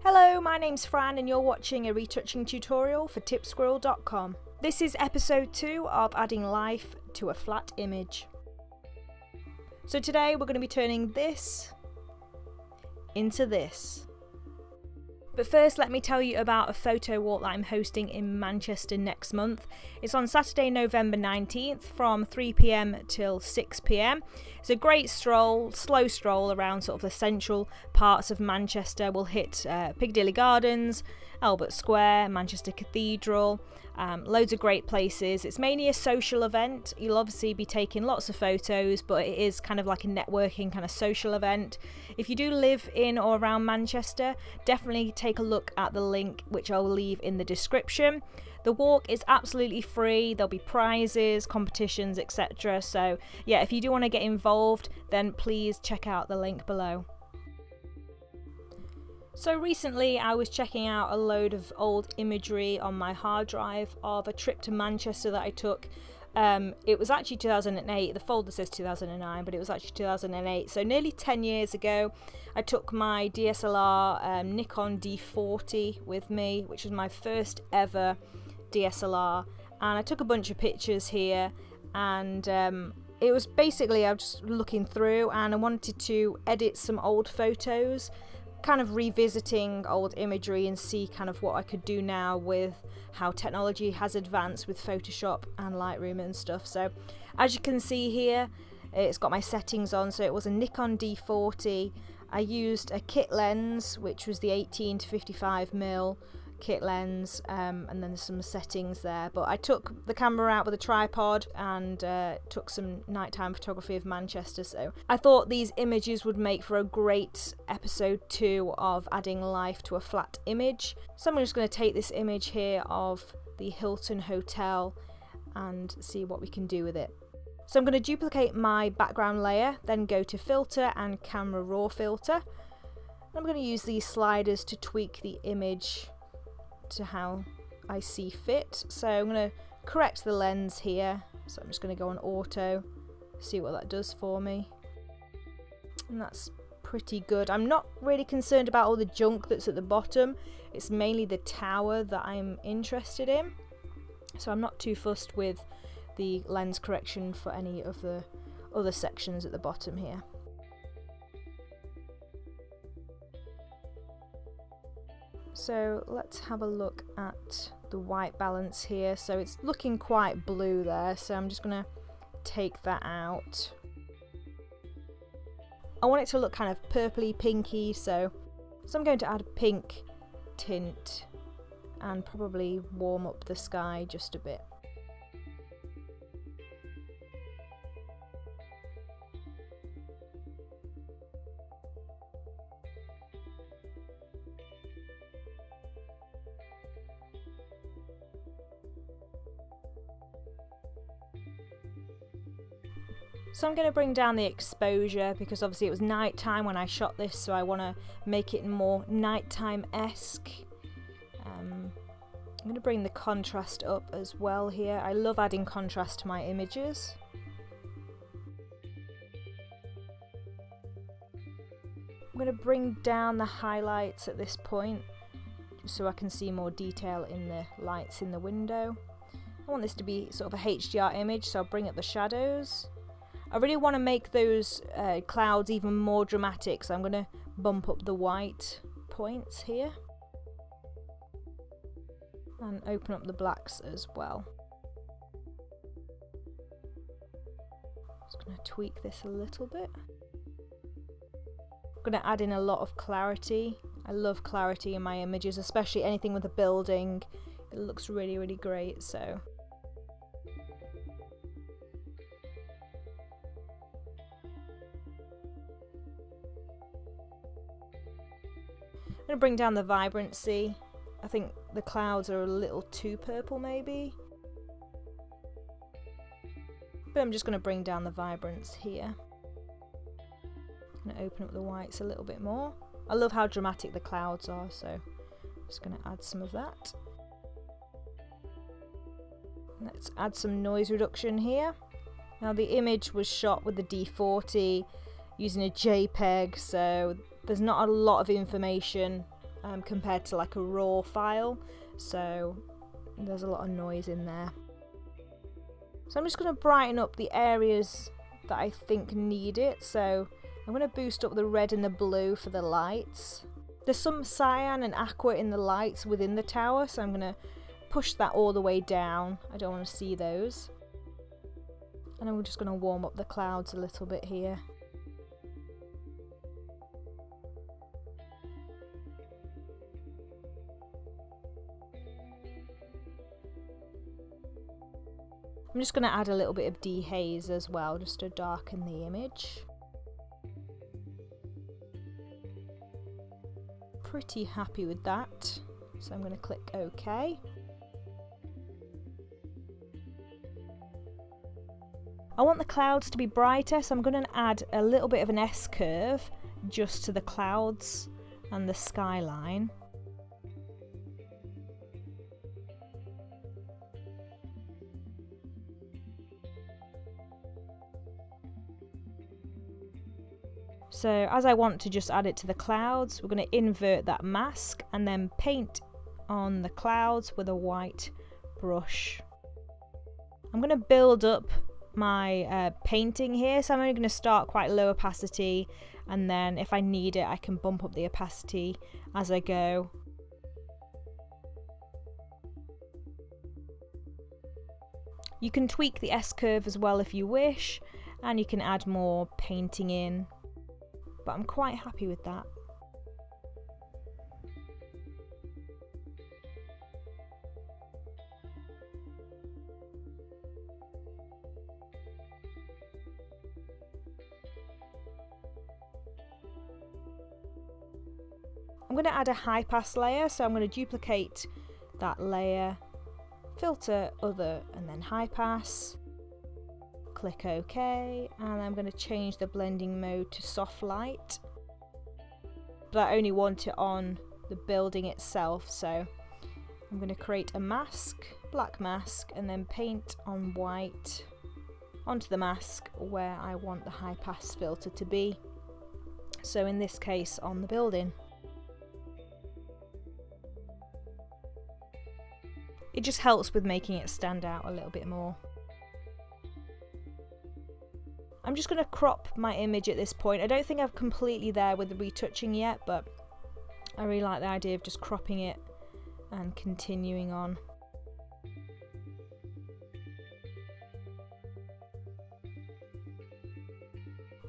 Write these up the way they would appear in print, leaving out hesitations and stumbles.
Hello, my name's Fran and you're watching a retouching tutorial for tipsquirrel.com. This is episode 2 of adding life to a flat image. So today we're going to be turning this into this. But first, let me tell you about a photo walk that I'm hosting in Manchester next month. It's on Saturday, November 19th from 3 PM till 6 PM. It's a great stroll, slow stroll around sort of the central parts of Manchester. We'll hit Piccadilly Gardens, Albert Square, Manchester Cathedral, loads of great places. It's mainly a social event. You'll obviously be taking lots of photos, but it is kind of like a networking kind of social event. If you do live in or around Manchester, definitely take a look at the link which I'll leave in the description. The walk is absolutely free. There'll be prizes, competitions, etc. So yeah, if you do want to get involved, then please check out the link below. So recently I was checking out a load of old imagery on my hard drive of a trip to Manchester that I took. It was actually 2008, the folder says 2009, but it was actually 2008, so nearly 10 years ago. I took my DSLR Nikon D40 with me, which was my first ever DSLR, and I took a bunch of pictures here, and it was basically, I was just looking through and I wanted to edit some old photos, kind of revisiting old imagery and see kind of what I could do now with how technology has advanced with Photoshop and Lightroom and stuff. So as you can see here, it's got my settings on. So it was a Nikon D40. I used a kit lens, which was the 18 to 55mm kit lens, and then there's some settings there, but I took the camera out with a tripod and took some nighttime photography of Manchester. So I thought these images would make for a great episode 2 of adding life to a flat image. So I'm just going to take this image here of the Hilton Hotel and see what we can do with it. So I'm going to duplicate my background layer, then go to filter and camera raw filter. I'm going to use these sliders to tweak the image to how I see fit. So I'm going to correct the lens here, so I'm just going to go on auto, see what that does for me, and that's pretty good. I'm not really concerned about all the junk that's at the bottom. It's mainly the tower that I'm interested in, so I'm not too fussed with the lens correction for any of the other sections at the bottom here. So let's have a look at the white balance here. So it's looking quite blue there, so I'm just going to take that out. I want it to look kind of purpley pinky, so I'm going to add a pink tint and probably warm up the sky just a bit. So I'm going to bring down the exposure because obviously it was nighttime when I shot this, so I want to make it more nighttime-esque. I'm going to bring the contrast up as well here. I love adding contrast to my images. I'm going to bring down the highlights at this point just so I can see more detail in the lights in the window. I want this to be sort of a HDR image, so I'll bring up the shadows. I really want to make those clouds even more dramatic, so I'm going to bump up the white points here and open up the blacks as well. Just going to tweak this a little bit. I'm going to add in a lot of clarity. I love clarity in my images, especially anything with a building. It looks really, really great. So I'm going to bring down the vibrancy. I think the clouds are a little too purple maybe. But I'm just going to bring down the vibrance here. I'm going to open up the whites a little bit more. I love how dramatic the clouds are, so I'm just going to add some of that. Let's add some noise reduction here. Now the image was shot with the D40 using a JPEG, so there's not a lot of information compared to like a RAW file, so there's a lot of noise in there. So I'm just going to brighten up the areas that I think need it. So I'm going to boost up the red and the blue for the lights. There's some cyan and aqua in the lights within the tower, so I'm going to push that all the way down. I don't want to see those. And I'm just going to warm up the clouds a little bit here. I'm just going to add a little bit of dehaze as well, just to darken the image. Pretty happy with that, so I'm going to click OK. I want the clouds to be brighter, so I'm going to add a little bit of an S-curve just to the clouds and the skyline. So as I want to just add it to the clouds, we're going to invert that mask and then paint on the clouds with a white brush. I'm going to build up my painting here, so I'm only going to start quite low opacity, and then if I need it I can bump up the opacity as I go. You can tweak the S-curve as well if you wish, and you can add more painting in. But I'm quite happy with that. I'm going to add a high pass layer, so I'm going to duplicate that layer, filter other, and then high pass. Click OK, and I'm going to change the blending mode to soft light, but I only want it on the building itself, so I'm going to create a mask, black mask, and then paint on white onto the mask where I want the high pass filter to be, so in this case on the building. It just helps with making it stand out a little bit more. I'm just going to crop my image at this point. I don't think I'm completely there with the retouching yet, but I really like the idea of just cropping it and continuing on.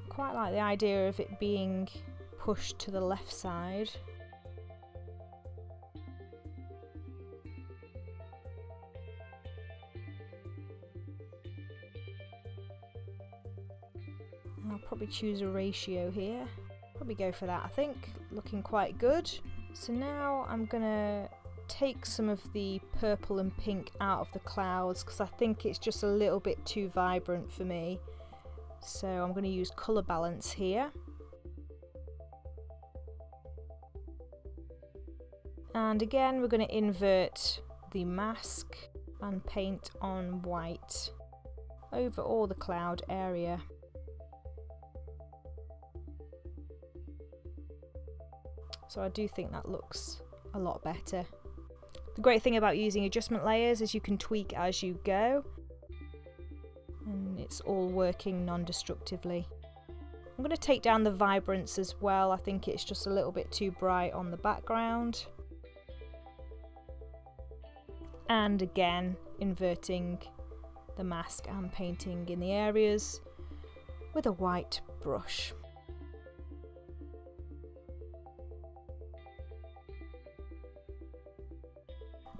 Quite like the idea of it being pushed to the left side. I'll probably choose a ratio here. Probably go for that, I think. Looking quite good. So now I'm gonna take some of the purple and pink out of the clouds because I think it's just a little bit too vibrant for me. So I'm going to use colour balance here. And again, we're going to invert the mask and paint on white over all the cloud area. So I do think that looks a lot better. The great thing about using adjustment layers is you can tweak as you go, and it's all working non-destructively. I'm going to take down the vibrance as well. I think it's just a little bit too bright on the background. And again, inverting the mask and painting in the areas with a white brush.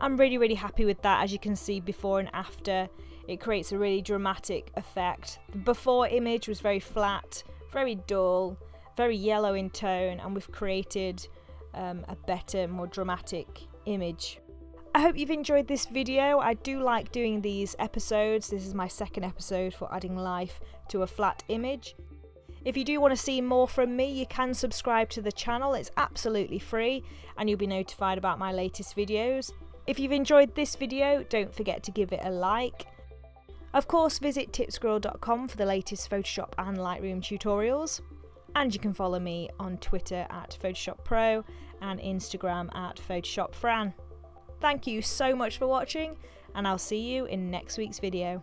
I'm really happy with that. As you can see, before and after, it creates a really dramatic effect. The before image was very flat, very dull, very yellow in tone, and we've created a better, more dramatic image. I hope you've enjoyed this video. I do like doing these episodes. This is my second episode for adding life to a flat image. If you do want to see more from me, you can subscribe to the channel. It's absolutely free and you'll be notified about my latest videos. If you've enjoyed this video, don't forget to give it a like. Of course, visit tipsgirl.com for the latest Photoshop and Lightroom tutorials. And you can follow me on Twitter at Photoshop Pro and Instagram at Photoshop Fran. Thank you so much for watching, and I'll see you in next week's video.